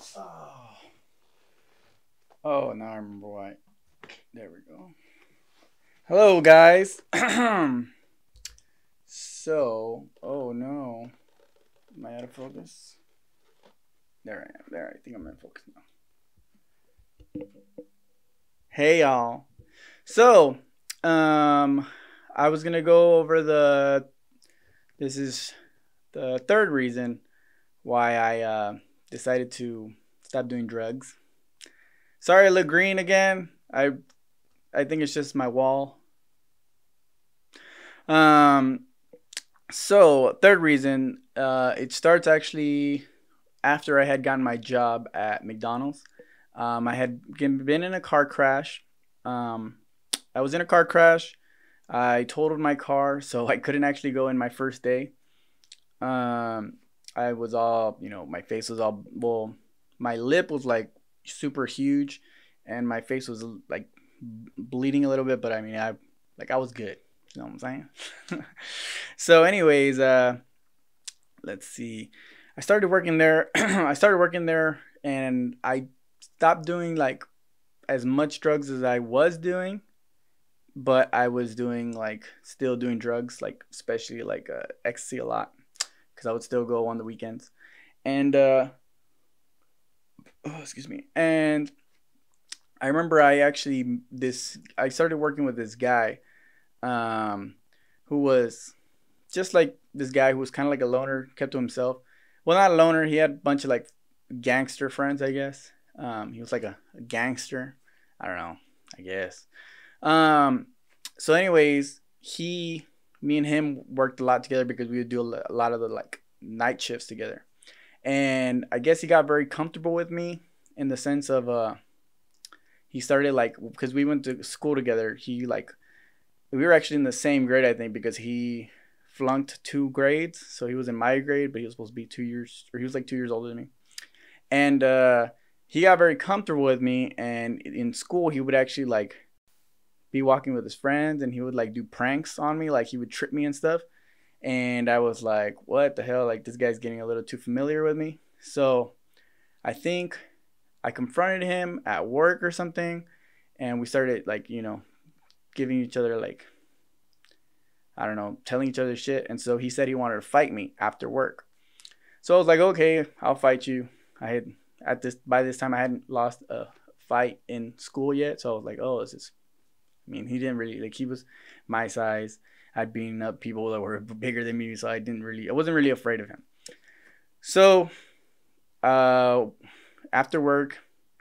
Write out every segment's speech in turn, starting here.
Oh, oh, now I remember why. There we go. Hello, guys. So, oh no, am I out of focus? There I am. There, I think I'm in focus now. Hey, y'all. So, um, I was gonna go over the. This is the third reason why I decided to stop doing drugs. Sorry, I look green again. I think it's just my wall. Um, so third reason, it starts actually after I had gotten my job at McDonald's. I had been in a car crash. Um, I was in a car crash. I totaled my car, so I couldn't actually go in my first day. Um, I was all, my face was all, well, my lip was like super huge, and my face was like bleeding a little bit, but I mean, I was good. You know what I'm saying? So, anyways, let's see. I started working there. I started working there, and I stopped doing like as much drugs as I was doing, but I was doing like still doing drugs, like especially like ecstasy a lot, because I would still go on the weekends. And oh, excuse me. And I remember I started working with this guy, um, who was just like this guy who was kind of like a loner, kept to himself. Well, not a loner. He had a bunch of like gangster friends, I guess. He was like a gangster. I don't know. I guess. Um, so, anyways, me and him worked a lot together because we would do a lot of the like night shifts together. And I guess he got very comfortable with me in the sense of he started like because we went to school together. He like we were actually in the same grade, I think, because he flunked 2 grades, so he was in my grade, but he was supposed to be 2 years, or he was like 2 years older than me. And he got very comfortable with me, and in school he would actually like be walking with his friends, and he would like do pranks on me, like he would trip me and stuff. And I was like, what the hell? Like this guy's getting a little too familiar with me. So I think I confronted him at work or something, and we started like giving each other like I don't know, telling each other shit. And so he said he wanted to fight me after work. So I was like, okay, I'll fight you. I had by this time I hadn't lost a fight in school yet, so I was like, oh, this is. I mean, he didn't really like. He was my size. I'd beaten up people that were bigger than me, so I wasn't really afraid of him. So, uh, after work,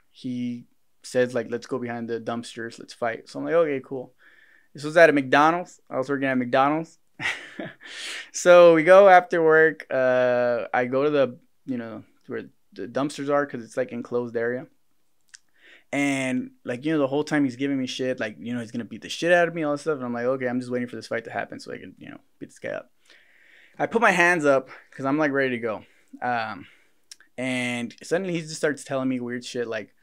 he says like, let's go behind the dumpsters, let's fight. So I'm like, okay, cool. This was at a McDonald's. I was working at McDonald's. So we go after work. I go to the, where the dumpsters are because it's like enclosed area. And like, the whole time he's giving me shit, like, he's going to beat the shit out of me, all this stuff. And I'm like, okay, I'm just waiting for this fight to happen so I can, beat this guy up. I put my hands up because I'm like ready to go. And suddenly he just starts telling me weird shit like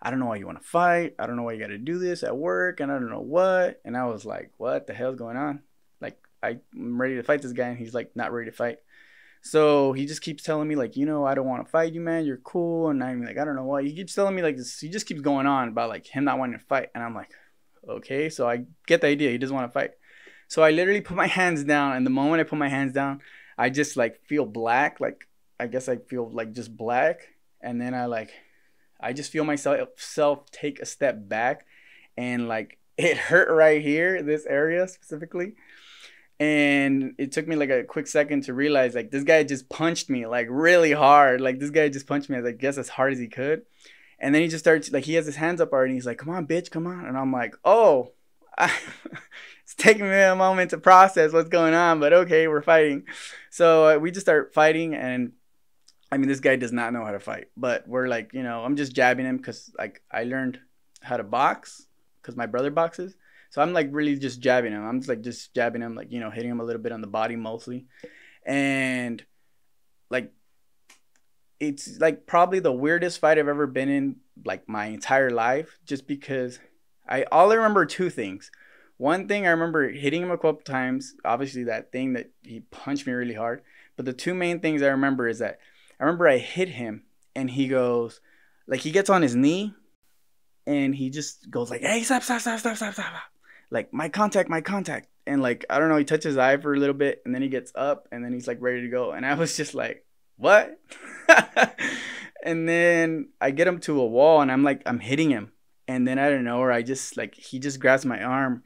I don't know why you want to fight. I don't know why you got to do this at work, and I don't know what. And I was like, what the hell's going on? Like I'm ready to fight this guy, and he's like not ready to fight. So he just keeps telling me like, I don't want to fight you, man. You're cool. And I'm like, I don't know why. He keeps telling me like this. He just keeps going on about like him not wanting to fight, and I'm like, okay. So I get the idea. He doesn't want to fight. So I literally put my hands down, and the moment I put my hands down, I just like feel black. Like I guess I feel like just black, and then I just feel myself take a step back, and like it hurt right here, this area specifically. And it took me like a quick second to realize like this guy just punched me like really hard. Like this guy just punched me, I guess, as hard as he could. And then he just starts like he has his hands up already. And he's like, "Come on, bitch, come on!" And I'm like, "Oh." It's taking me a moment to process what's going on, but okay, we're fighting. So we just start fighting, and I mean, this guy does not know how to fight, but we're like, I'm just jabbing him because like I learned how to box because my brother boxes. So I'm like really just jabbing him. I'm just jabbing him, like, hitting him a little bit on the body mostly. And like, it's like probably the weirdest fight I've ever been in like my entire life, just because I remember two things. One thing, I remember hitting him a couple times, obviously that thing that he punched me really hard. But the two main things I remember is that I I remember I hit him, and he goes, like, he gets on his knee, and he just goes like, "Hey, stop, stop, stop, stop, stop, stop." Like, my contact, my contact. And like, I don't know, he touches his eye for a little bit, and then he gets up, and then he's like ready to go. And I was just like, what? And then I get him to a wall, and I'm hitting him. And then I don't know, or I just like, he just grabs my arm,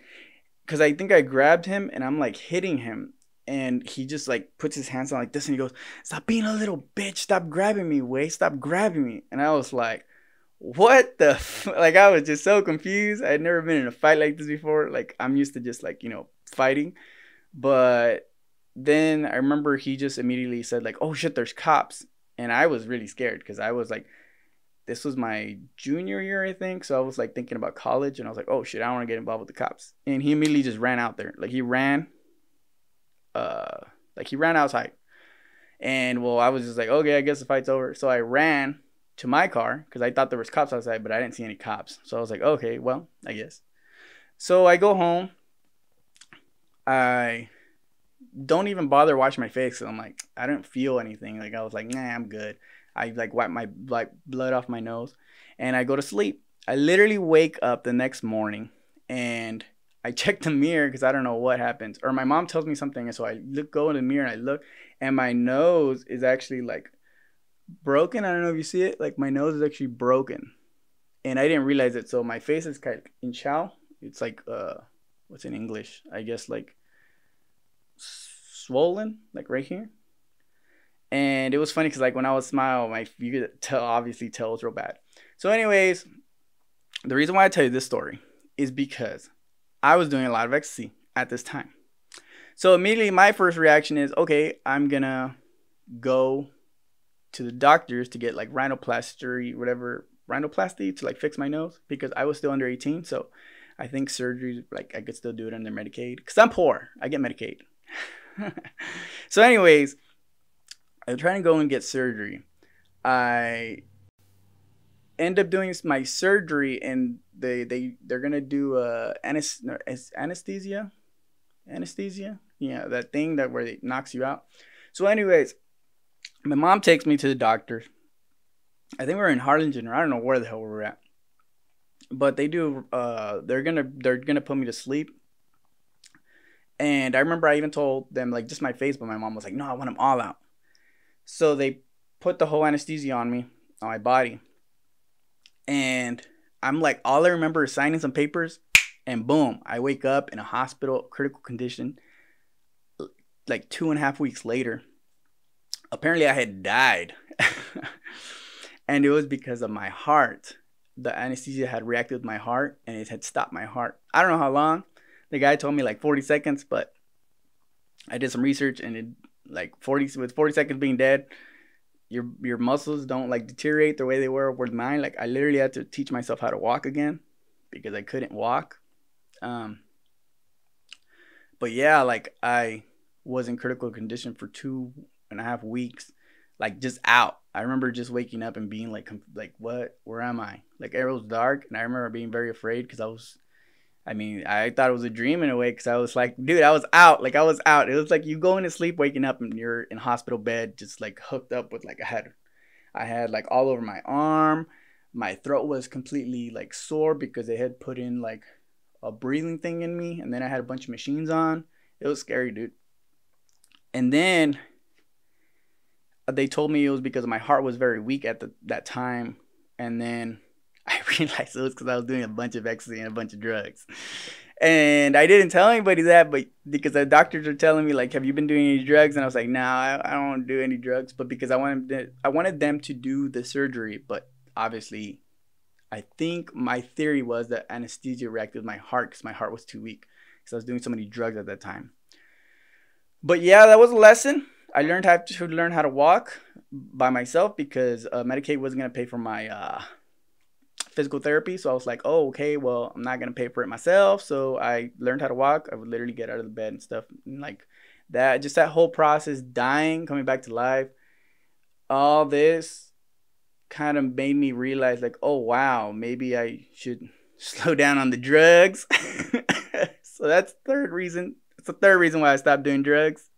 because I think I grabbed him, and I'm like hitting him. And he just like puts his hands on like this, and he goes, "Stop being a little bitch. Stop grabbing me, Way. Stop grabbing me." And I was like, what the like, I was just so confused. I had never been in a fight like this before. Like, I'm used to just like, fighting. But then I remember he just immediately said like, "Oh shit, there's cops." And I was really scared, because I was like, this was my junior year, I think. So I was like thinking about college, and I was like, oh shit, I don't want to get involved with the cops. And he immediately just ran out there. Like, he ran outside. And well, I was just like, okay, I guess the fight's over. So I ran to my car, because I thought there was cops outside, but I didn't see any cops. So I was like, okay, well, I guess. So I go home. I don't even bother washing my face, because I'm like, I don't feel anything. Like, I was like, nah, I'm good. I like wipe my like blood off my nose, and I go to sleep. I literally wake up the next morning, and I check the mirror, because I don't know what happens. Or my mom tells me something, and so I go in the mirror, and I look, and my nose is actually like broken. I don't know if you see it. Like, my nose is actually broken, and I didn't realize it. So my face is kind of in chow. It's like what's in English? I guess like swollen, like right here. And it was funny, because like when I would smile, you could obviously tell it was real bad. So anyways, the reason why I tell you this story is because I was doing a lot of ecstasy at this time. So immediately my first reaction is, okay, I'm gonna go to the doctors to get like rhinoplasty to like fix my nose, because I was still under 18. So I think surgery, like, I could still do it under Medicaid, because I'm poor. I get Medicaid. So anyways, I'm trying to go and get surgery. I end up doing my surgery, and they're gonna do anesthesia. Yeah, that thing that where it knocks you out. So anyways, my mom takes me to the doctor. I think we're in Harlingen, or I don't know where the hell we were at. But they do. They're gonna put me to sleep. And I remember I even told them like just my face, but my mom was like, "No, I want them all out." So they put the whole anesthesia on me, on my body. And I'm like, all I remember is signing some papers, and boom, I wake up in a hospital, critical condition, like 2.5 weeks later. Apparently I had died. And it was because of my heart. The anesthesia had reacted with my heart, and it had stopped my heart. I don't know how long. The guy told me like 40 seconds, but I did some research, and it like 40 seconds being dead, your muscles don't like deteriorate the way they were with mine. Like, I literally had to teach myself how to walk again, because I couldn't walk. But yeah, like, I was in critical condition for 2.5 weeks, like, just out. I remember just waking up and being like what? Where am I? Like, it was dark, and I remember being very afraid, because I thought it was a dream in a way, because I was like, dude, I was out. Like, I was out. It was like you going to sleep, waking up, and you're in hospital bed, just like hooked up with like I had like all over my arm. My throat was completely like sore, because they had put in like a breathing thing in me, and then I had a bunch of machines on. It was scary, dude. And then they told me it was because my heart was very weak at that time. And then I realized it was because I was doing a bunch of ecstasy and a bunch of drugs. And I didn't tell anybody that, but because the doctors are telling me, like, have you been doing any drugs? And I was like, no, I don't do any drugs. But because I wanted them to do the surgery. But obviously, I think my theory was that anesthesia reacted with my heart, because my heart was too weak, because I was doing so many drugs at that time. But yeah, that was a lesson. I learned how to walk by myself, because Medicaid wasn't going to pay for my physical therapy. So I was like, oh, okay, well, I'm not going to pay for it myself. So I learned how to walk. I would literally get out of the bed and stuff. And like that, just that whole process, dying, coming back to life, all this kind of made me realize like, oh, wow, maybe I should slow down on the drugs. So that's the third reason. It's the third reason why I stopped doing drugs.